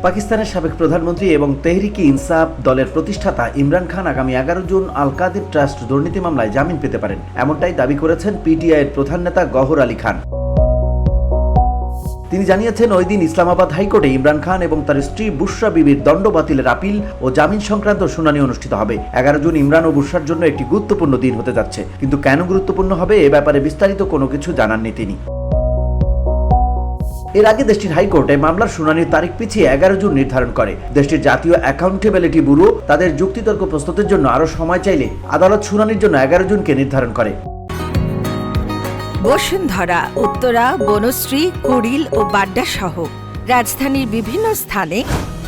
পাকিস্তানের সাবেক প্রধানমন্ত্রী এবং তেহরিকি ইনসাফ দলের প্রতিষ্ঠাতা ইমরান খান আগামী 11 জুন আল কাদির ট্রাস্ট দুর্নীতি মামলায় জামিন পেতে পারেন, এমনটাই দাবি করেছেন পিটিআইয়ের প্রধান নেতা গওহর আলী খান। তিনি জানিয়েছেন, ওই দিন ইসলামাবাদ হাইকোর্টে ইমরান খান এবং তার স্ত্রী বুশরা বিবির দণ্ড বাতিলের আপিল ও জামিন সংক্রান্ত শুনানি অনুষ্ঠিত হবে। 11 জুন ইমরান ও বুশরার জন্য একটি গুরুত্বপূর্ণ দিন হতে যাচ্ছে, কিন্তু কেন গুরুত্বপূর্ণ হবে এ ব্যাপারে বিস্তারিত কোনো কিছু জানাননি তিনি। এর আগে দেশটির হাইকোর্টে মামলার শুনানির তারিখ পিছিয়ে 11 জুন নির্ধারন করে। দেশটির জাতীয় অ্যাকাউন্টেবিলিটি ব্যুরো তাদের যুক্তিতর্ক প্রস্তুতের জন্য আরও সময় চাইলে আদালত শুনানির জন্য 11 জুনকে নির্ধারণ করে। বসুন্ধরা, উত্তরা, বনশ্রী, কুড়িল ও বাড্ডা সহ রাজধানীর বিভিন্ন স্থানে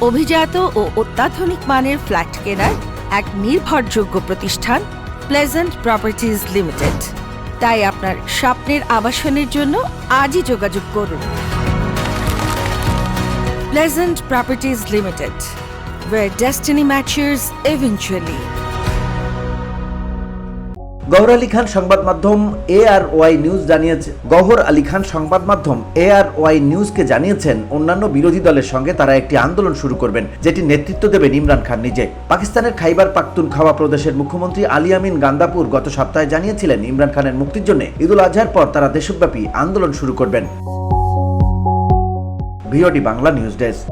অভিজাত ও অত্যাধুনিক মানের ফ্ল্যাট কেনার এক নির্ভরযোগ্য প্রতিষ্ঠান প্লেজেন্ট প্রপার্টিজ লিমিটেড। তাই আপনার স্বপ্নের আবাসনের জন্য আজই যোগাযোগ করুন। Pleasant properties limited, where destiny matches eventually. Gohar Ali Khan সংবাদ মাধ্যম ARY নিউজকে জানিয়েছেন, অন্যান্য বিরোধী দলের সঙ্গে তারা একটি আন্দোলন শুরু করবেন, যেটি নেতৃত্ব দেবেন ইমরান খান নিজে। পাকিস্তানের খাইবার পাখতুনখাওয়া প্রদেশের মুখ্যমন্ত্রী আলী আমিন গান্দাপুর গত সপ্তাহে জানিয়েছিলেন, ইমরান খানের মুক্তির জন্য ঈদুল আজহার পর তারা দেশব্যাপী আন্দোলন শুরু করবেন। VOD Bangla news desk.